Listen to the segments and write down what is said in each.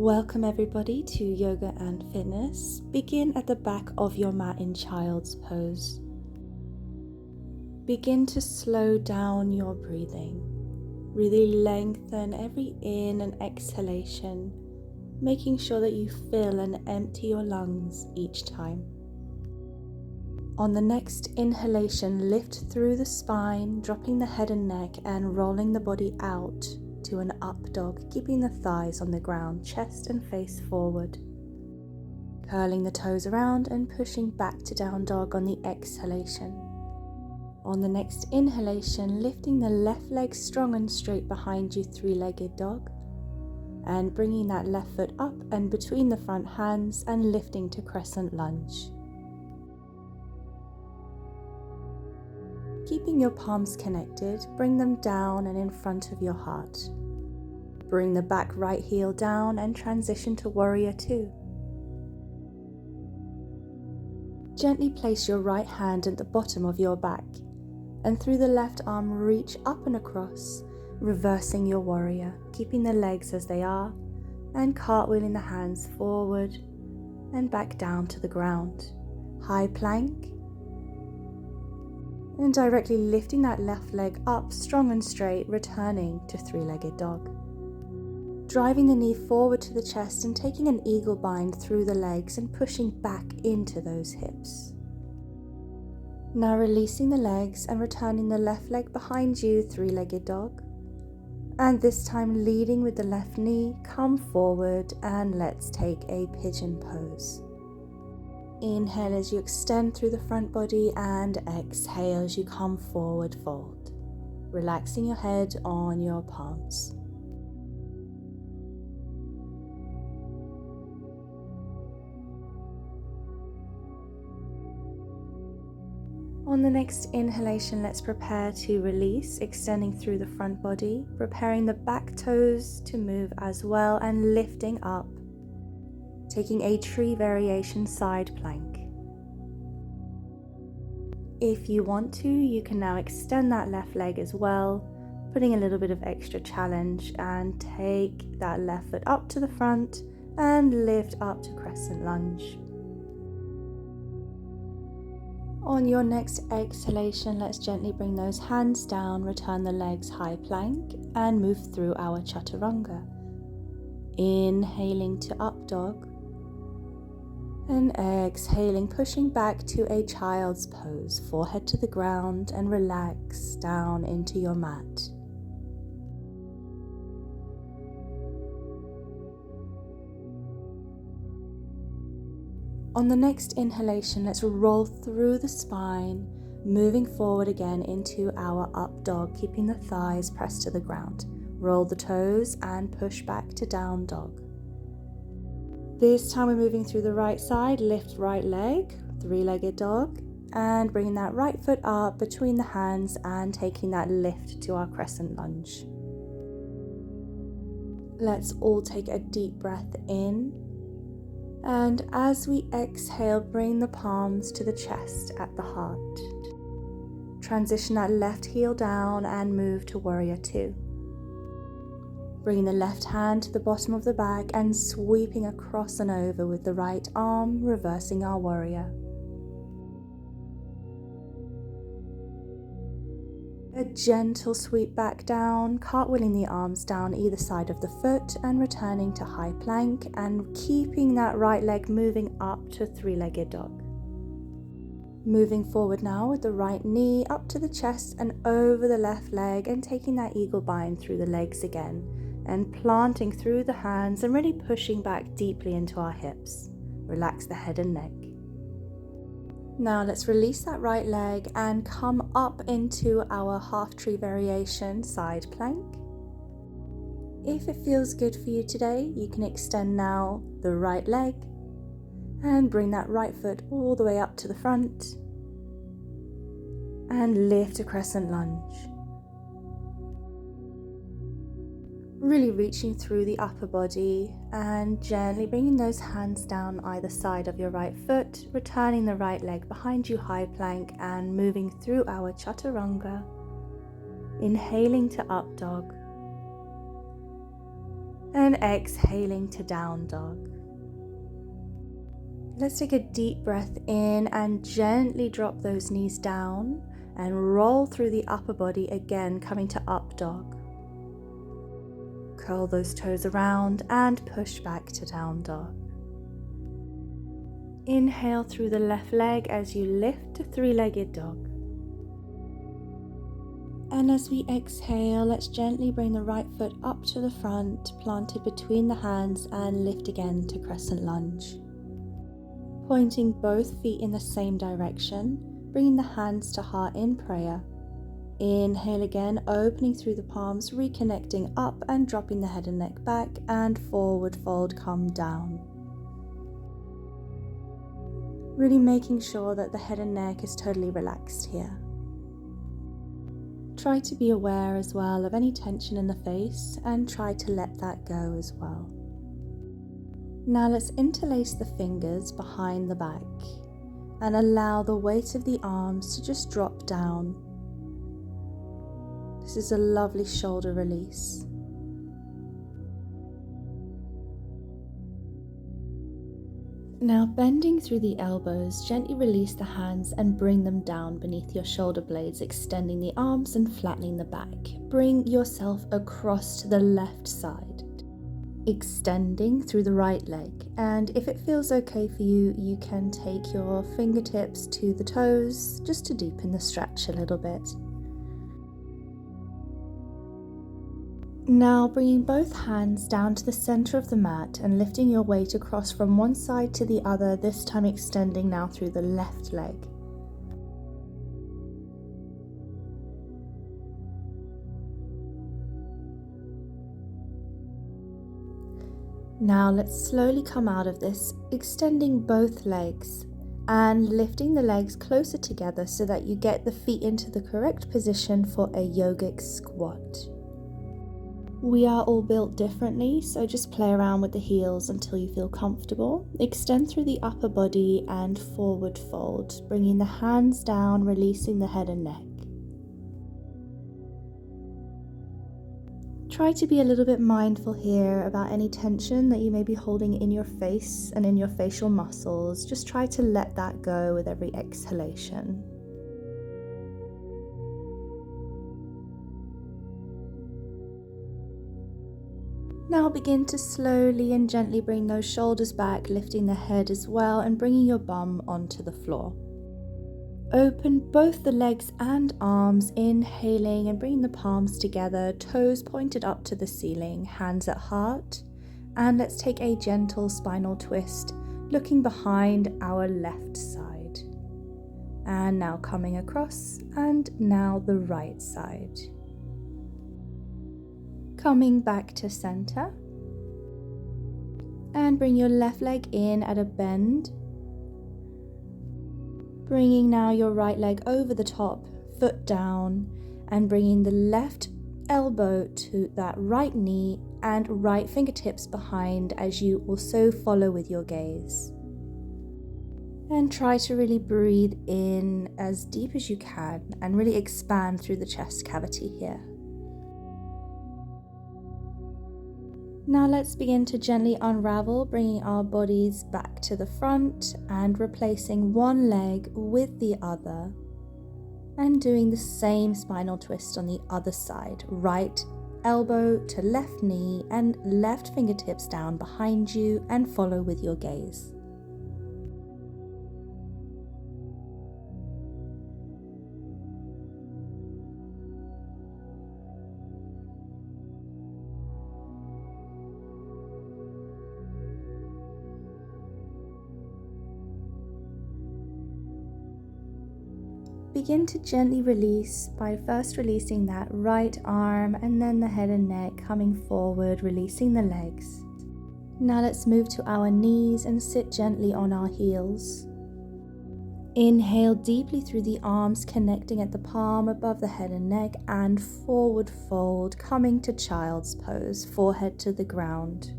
Welcome everybody to Yoga and Fitness. Begin at the back of your mat in child's pose. Begin to slow down your breathing. Really lengthen every in and exhalation, making sure that you fill and empty your lungs each time. On the next inhalation, lift through the spine, dropping the head and neck and rolling the body out to an up dog, keeping the thighs on the ground, chest and face forward. Curling the toes around and pushing back to down dog on the exhalation. On the next inhalation, lifting the left leg strong and straight behind you, three-legged dog, and bringing that left foot up and between the front hands and lifting to crescent lunge. Keeping your palms connected, bring them down and in front of your heart. Bring the back right heel down and transition to Warrior Two. Gently place your right hand at the bottom of your back and through the left arm reach up and across, reversing your warrior, keeping the legs as they are and cartwheeling the hands forward and back down to the ground. High plank. And directly lifting that left leg up strong and straight, returning to three-legged dog. Driving the knee forward to the chest and taking an eagle bind through the legs and pushing back into those hips. Now releasing the legs and returning the left leg behind you, three-legged dog. And this time leading with the left knee, come forward and let's take a pigeon pose. Inhale as you extend through the front body and exhale as you come forward fold, relaxing your head on your palms. On the next inhalation, let's prepare to release, extending through the front body, preparing the back toes to move as well and lifting up. Taking a tree variation side plank. If you want to, you can now extend that left leg as well, putting a little bit of extra challenge and take that left foot up to the front and lift up to crescent lunge. On your next exhalation, let's gently bring those hands down, return the legs high plank and move through our chaturanga. Inhaling to up dog. And exhaling, pushing back to a child's pose, forehead to the ground and relax down into your mat. On the next inhalation, let's roll through the spine, moving forward again into our up dog, keeping the thighs pressed to the ground. Roll the toes and push back to down dog. This time we're moving through the right side, lift right leg, three-legged dog, and bringing that right foot up between the hands and taking that lift to our crescent lunge. Let's all take a deep breath in, and as we exhale, bring the palms to the chest at the heart. Transition that left heel down and move to Warrior Two. Bringing the left hand to the bottom of the back and sweeping across and over with the right arm, reversing our warrior. A gentle sweep back down, cartwheeling the arms down either side of the foot and returning to high plank and keeping that right leg moving up to three-legged dog. Moving forward now with the right knee up to the chest and over the left leg and taking that eagle bind through the legs again. And planting through the hands and really pushing back deeply into our hips. Relax the head and neck. Now let's release that right leg and come up into our half tree variation side plank. If it feels good for you today, you can extend now the right leg and bring that right foot all the way up to the front and lift a crescent lunge. Really reaching through the upper body and gently bringing those hands down either side of your right foot, returning the right leg behind you high plank and moving through our chaturanga. Inhaling to up dog And exhaling to down dog. Let's take a deep breath in and gently drop those knees down and roll through the upper body again, coming to up dog. Curl those toes around and push back to down dog. Inhale through the left leg as you lift to three-legged dog. And as we exhale, let's gently bring the right foot up to the front, planted between the hands, and lift again to crescent lunge. Pointing both feet in the same direction, bringing the hands to heart in prayer. Inhale again, opening through the palms, reconnecting up and dropping the head and neck back, and forward fold, come down. Really making sure that the head and neck is totally relaxed here. Try to be aware as well of any tension in the face and try to let that go as well. Now let's interlace the fingers behind the back and allow the weight of the arms to just drop down. This is a lovely shoulder release. Now bending through the elbows, gently release the hands and bring them down beneath your shoulder blades, extending the arms and flattening the back. Bring yourself across to the left side, extending through the right leg. And if it feels okay for you, you can take your fingertips to the toes just to deepen the stretch a little bit. Now bringing both hands down to the center of the mat and lifting your weight across from one side to the other, this time extending now through the left leg. Now let's slowly come out of this, extending both legs and lifting the legs closer together so that you get the feet into the correct position for a yogic squat. We are all built differently, so just play around with the heels until you feel comfortable. Extend through the upper body and forward fold, bringing the hands down, releasing the head and neck. Try to be a little bit mindful here about any tension that you may be holding in your face and in your facial muscles. Just try to let that go with every exhalation. Now begin to slowly and gently bring those shoulders back, lifting the head as well and bringing your bum onto the floor. Open both the legs and arms, inhaling and bringing the palms together, toes pointed up to the ceiling, hands at heart. And let's take a gentle spinal twist, looking behind our left side. And now coming across, and now the right side. Coming back to center, and bring your left leg in at a bend, bringing now your right leg over the top, foot down, and bringing the left elbow to that right knee and right fingertips behind as you also follow with your gaze. And try to really breathe in as deep as you can and really expand through the chest cavity here. Now let's begin to gently unravel, bringing our bodies back to the front and replacing one leg with the other. And doing the same spinal twist on the other side. Right elbow to left knee and left fingertips down behind you and follow with your gaze. Begin to gently release by first releasing that right arm and then the head and neck, coming forward, releasing the legs. Now let's move to our knees and sit gently on our heels. Inhale deeply through the arms, connecting at the palm above the head and neck, and forward fold, coming to child's pose, forehead to the ground.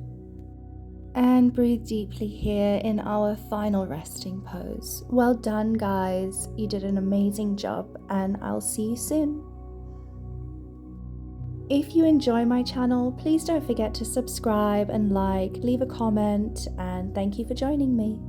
And breathe deeply here in our final resting pose. Well done, guys. You did an amazing job, and I'll see you soon. If you enjoy my channel, please don't forget to subscribe and like, leave a comment, and thank you for joining me.